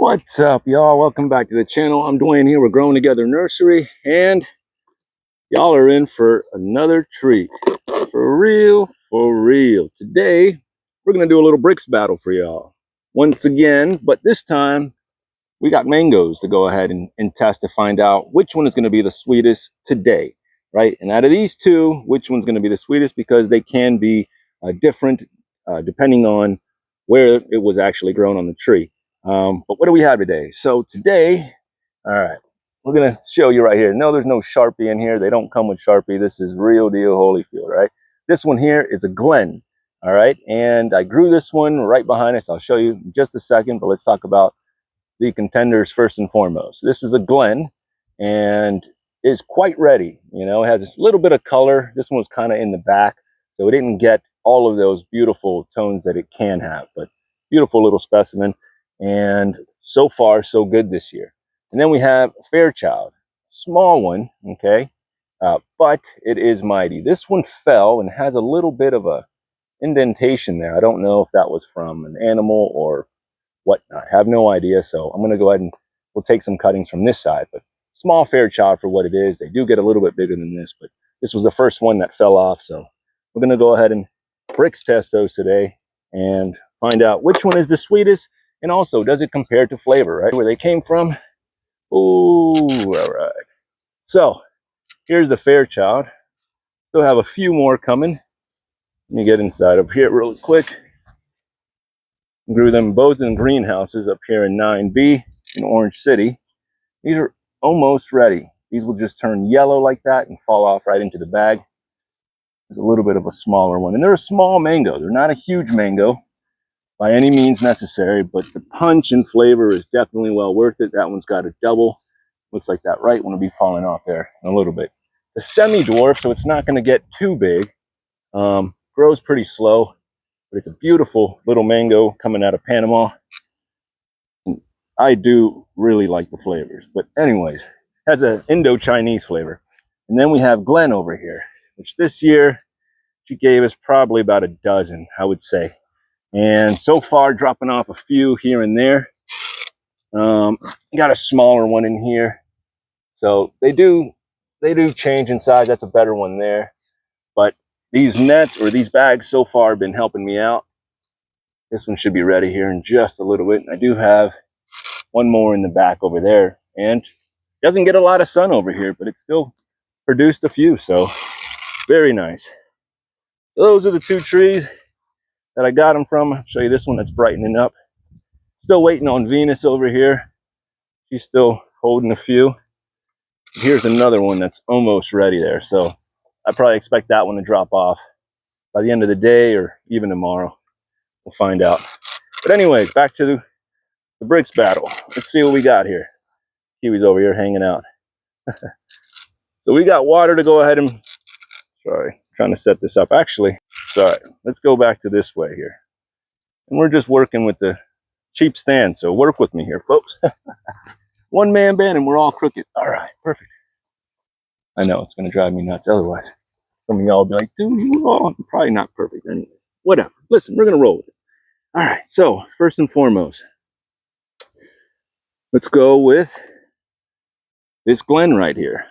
What's up, y'all? Welcome back to the channel. I'm Dwayne here. We're Growing Together Nursery, and y'all are in for another treat. For real, for real. Today, we're going to do a little Brix battle for y'all. Once again, but this time, we got mangoes to go ahead and test to find out which one is going to be the sweetest today, right? And out of these two, which one's going to be the sweetest, because they can be different depending on where it was actually grown on the tree. But what do we have today? So today, all right, we're going to show you right here. No, there's no Sharpie in here. They don't come with Sharpie. This is real deal Holyfield, right? This one here is a Glen, all right? And I grew this one right behind us. I'll show you in just a second, but let's talk about the contenders first and foremost. This is a Glen and is quite ready. You know, it has a little bit of color. This one's kind of in the back, so it didn't get all of those beautiful tones that it can have, but beautiful little specimen. And so far, so good this year. And then we have Fairchild, small one, okay, but it is mighty. This one fell and has a little bit of a indentation there. I don't know if that was from an animal or whatnot. I have no idea. So I'm going to go ahead and we'll take some cuttings from this side, but small Fairchild for what it is. They do get a little bit bigger than this, but this was the first one that fell off. So we're going to go ahead and Brix test those today and find out which one is the sweetest. And also, does it compare to flavor, right? Where they came from. Ooh, all right. So here's the Fairchild. Still have a few more coming. Let me get inside up here real quick. Grew them both in greenhouses up here in 9B in Orange City. These are almost ready. These will just turn yellow like that and fall off right into the bag. There's a little bit of a smaller one. And they're a small mango. They're not a huge mango by any means necessary, but the punch and flavor is definitely well worth it. That one's got a double. Looks like that right one will be falling off there in a little bit. The semi-dwarf, so it's not going to get too big. Grows pretty slow, but it's a beautiful little mango coming out of Panama. I do really like the flavors, but anyways, has an Indo-Chinese flavor. And then we have Glen over here, which this year she gave us probably about a dozen, I would say. And so far, dropping off a few here and there. Got a smaller one in here. So they do change in size. That's a better one there. But these nets or these bags so far have been helping me out. This one should be ready here in just a little bit. And I do have one more in the back over there, and doesn't get a lot of sun over here, but it still produced a few, so very nice. Those are the two trees that I got them from. I'll show you this one that's brightening up. Still waiting on Venus over here. She's still holding a few. Here's another one that's almost ready there, so I probably expect that one to drop off by the end of the day or even tomorrow. We'll find out. But anyways, back to the Brix battle. Let's see what we got here. Kiwi's over here hanging out. So we got water to go ahead and, sorry, trying to set this up. Actually, sorry, let's go back to this way here. And we're just working with the cheap stand, so work with me here, folks. One man band and we're all crooked. All right, perfect. I know it's going to drive me nuts otherwise. Some of y'all will be like, dude, you all probably not perfect anyway. Whatever. Listen, we're going to roll with it. All right, so first and foremost, let's go with this Glen right here.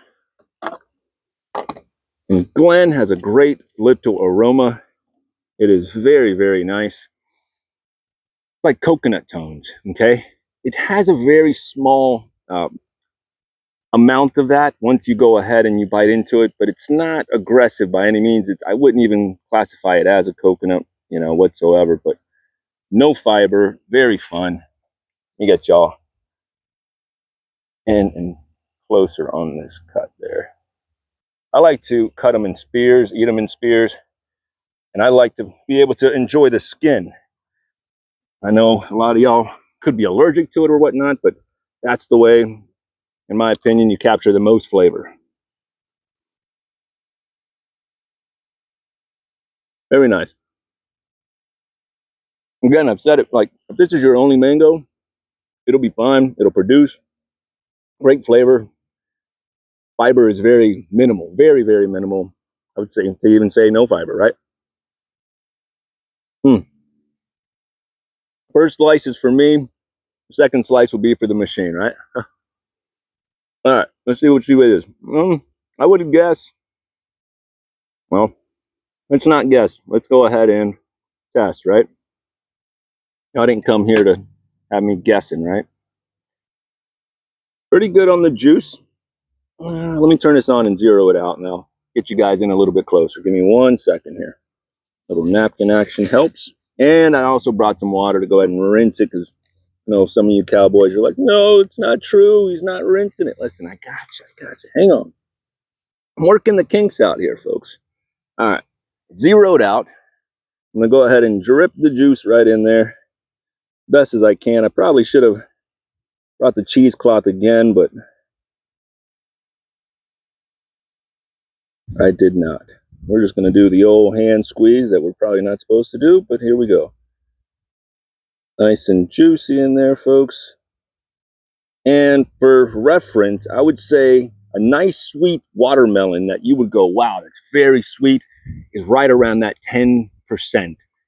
And Glen has a great little aroma. It is very, very nice. It's like coconut tones, okay? It has a very small amount of that once you go ahead and you bite into it, but it's not aggressive by any means. I wouldn't even classify it as a coconut, you know, whatsoever, but no fiber, very fun. You get y'all and closer on this cut there. I like to cut them in spears, eat them in spears, and I like to be able to enjoy the skin. I know a lot of y'all could be allergic to it or whatnot, but that's the way, in my opinion, you capture the most flavor. Very nice. Again, I've said it, like, if this is your only mango, it'll be fine. It'll produce great flavor. Fiber is very minimal, very, very minimal. I would say, to even say no fiber, right? First slices for me, Second slice will be for the machine, right? All right, let's see what she is. I would guess. Well, let's not guess. Let's go ahead and test, right? I didn't come here to have me guessing, right? Pretty good on the juice. Let me turn this on and zero it out, and I'll get you guys in a little bit closer. Give me 1 second here. Little napkin action helps. And I also brought some water to go ahead and rinse it, because you know some of you cowboys are like, no, it's not true. He's not rinsing it. Listen, I gotcha. Hang on. I'm working the kinks out here, folks. All right, zeroed out. I'm gonna go ahead and drip the juice right in there, best as I can. I probably should have brought the cheesecloth again, but I did not. We're just gonna do the old hand squeeze that we're probably not supposed to do, but here we go. Nice and juicy in there, folks. And for reference, I would say a nice sweet watermelon that you would go, wow, that's very sweet, is right around that 10%,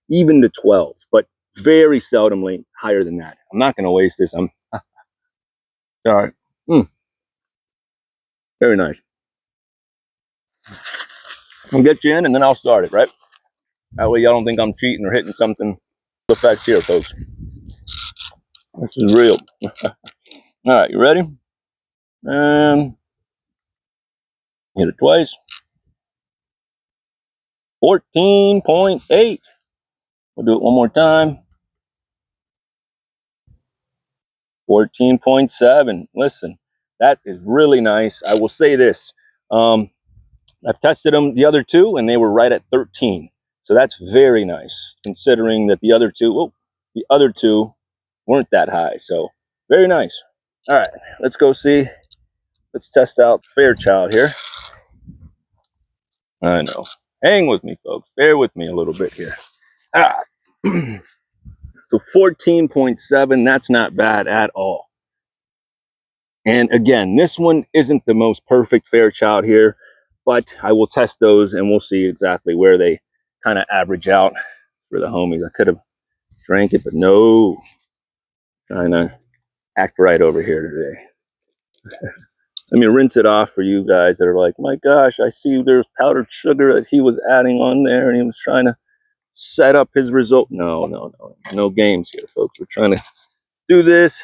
even to 12, but very seldomly higher than that. I'm not going to waste this. I'm all right. Very nice. I'll get you in and then I'll start it, right? That way y'all don't think I'm cheating or hitting something. Effects here, folks. This is real. All right, you ready? And hit it twice. 14.8. We'll do it one more time. 14.7. Listen, that is really nice. I will say this. I've tested them, the other two, and they were right at 13. So that's very nice, considering that the other two weren't that high. So very nice. All right, let's go see. Let's test out Fairchild here. I know. Hang with me, folks. Bear with me a little bit here. So 14.7, that's not bad at all. And again, this one isn't the most perfect Fairchild here, but I will test those and we'll see exactly where they kind of average out for the homies. I could have drank it, but no. Trying to act right over here today. Let me rinse it off for you guys that are like, my gosh, I see there's powdered sugar that he was adding on there and he was trying to set up his result. No games here, folks. We're trying to do this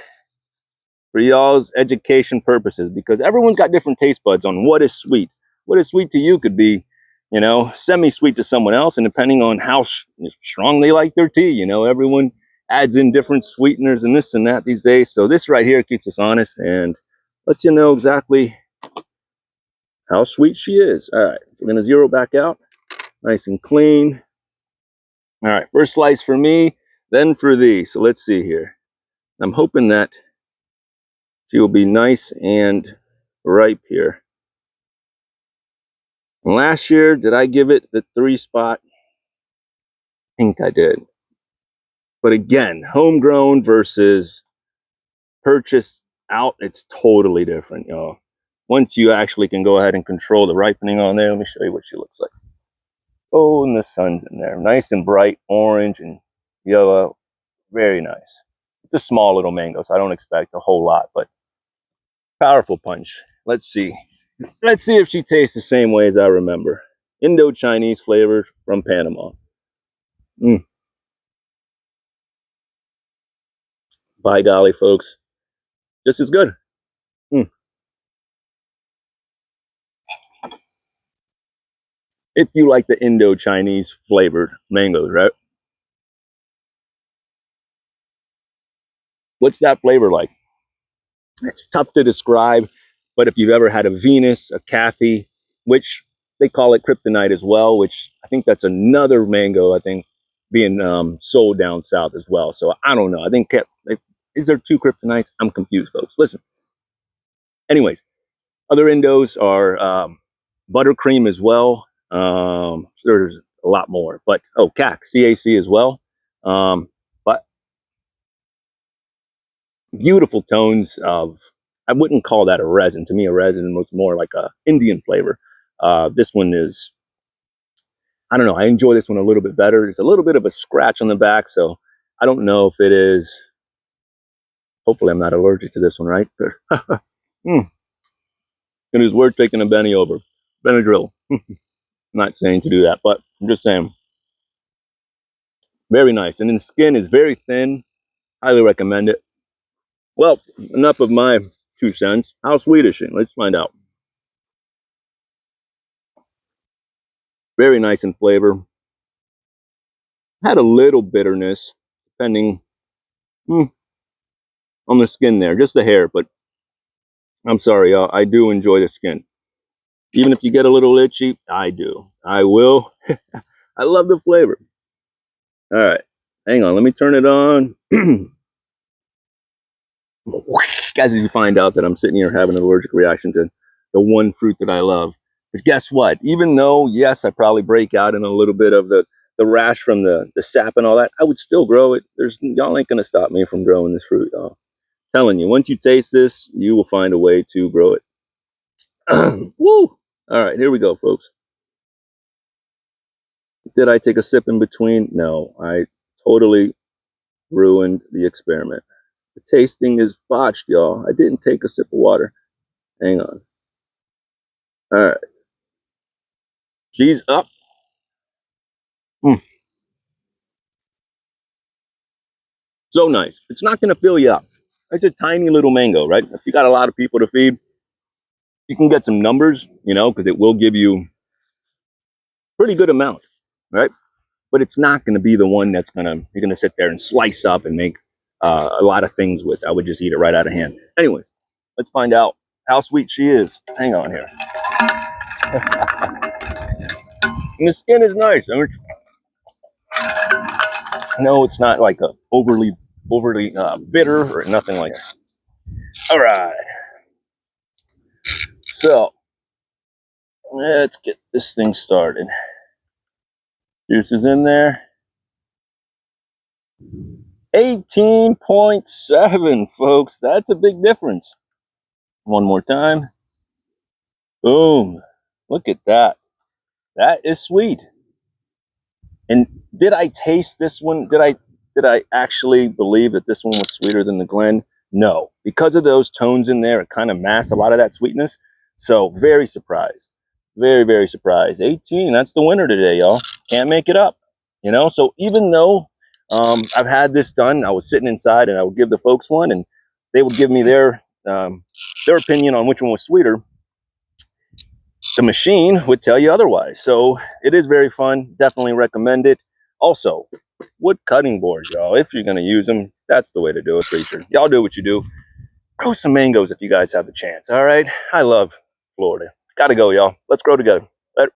for y'all's education purposes, because everyone's got different taste buds on what is sweet. What is sweet to you could be, you know, semi-sweet to someone else, and depending on how strong they like their tea, you know, everyone adds in different sweeteners and this and that these days. So this right here keeps us honest and lets you know exactly how sweet she is. All right, we're gonna zero back out, nice and clean. All right, first slice for me, then for thee. So let's see here. I'm hoping that she will be nice and ripe here. And last year, did I give it the 3 spot? I think I did. But again, homegrown versus purchased out, it's totally different, y'all. Once you actually can go ahead and control the ripening on there, let me show you what she looks like. Oh, and the sun's in there. Nice and bright orange and yellow. Very nice. It's a small little mango, so I don't expect a whole lot, but powerful punch. Let's see. Let's see if she tastes the same way as I remember. Indo-Chinese flavor from Panama. By golly, folks. Just as good. If you like the Indo-Chinese flavored mangoes, right? What's that flavor like? It's tough to describe, but if you've ever had a Venus, a Kathy, which they call it kryptonite as well, which I think that's another mango, I think, being sold down south as well. So I don't know. I think, is there 2 kryptonites? I'm confused, folks. Listen. Anyways, other Indos are buttercream as well. There's a lot more, but CAC, CAC as well. But beautiful tones of, I wouldn't call that a resin. To me, a resin was more like a Indian flavor. This one is, I don't know, I enjoy this one a little bit better. It's a little bit of a scratch on the back, so I don't know if it is Hopefully I'm not allergic to this one, right? It is worth taking a Benny over. Benadryl. I'm not saying to do that, but I'm just saying. Very nice. And then the skin is very thin. Highly recommend it. Well, enough of my 2 cents. How sweet is she? Let's find out. Very nice in flavor. Had a little bitterness, depending on the skin there. Just the hair, but I'm sorry, y'all. I do enjoy the skin. Even if you get a little itchy, I do. I will. I love the flavor. All right. Hang on. Let me turn it on. Guys, if you find out that I'm sitting here having an allergic reaction to the one fruit that I love. But guess what? Even though, yes, I probably break out in a little bit of the rash from the sap and all that, I would still grow it. Y'all ain't going to stop me from growing this fruit, y'all. Telling you, once you taste this, you will find a way to grow it. Woo! All right, here we go, folks. Did I take a sip in between? No, I totally ruined the experiment. The tasting is botched, y'all. I didn't take a sip of water. Hang on. All right. She's up. So nice. It's not going to fill you up. It's a tiny little mango, right? If you got a lot of people to feed, you can get some numbers, because it will give you pretty good amount, right? But it's not going to be the one you're going to sit there and slice up and make a lot of things with. I would just eat it right out of hand. Anyways, let's find out how sweet she is. Hang on here. And the skin is nice. No, it's not like a overly bitter or nothing like that. All right. So let's get this thing started. Juice is in there. 18.7, folks. That's a big difference. One more time. Boom. Look at that. That is sweet. And did I taste this one? Did I actually believe that this one was sweeter than the Glen? No. Because of those tones in there, it kind of masks a lot of that sweetness. So very surprised. Very, very surprised. 18, that's the winner today, y'all. Can't make it up. So even though I've had this done, I was sitting inside and I would give the folks one and they would give me their opinion on which one was sweeter. The machine would tell you otherwise. So it is very fun. Definitely recommend it. Also, wood cutting boards, y'all. If you're going to use them, that's the way to do it, preacher. Y'all do what you do. Grow some mangoes if you guys have the chance. All right. I love Florida. Gotta go, y'all. Let's grow together.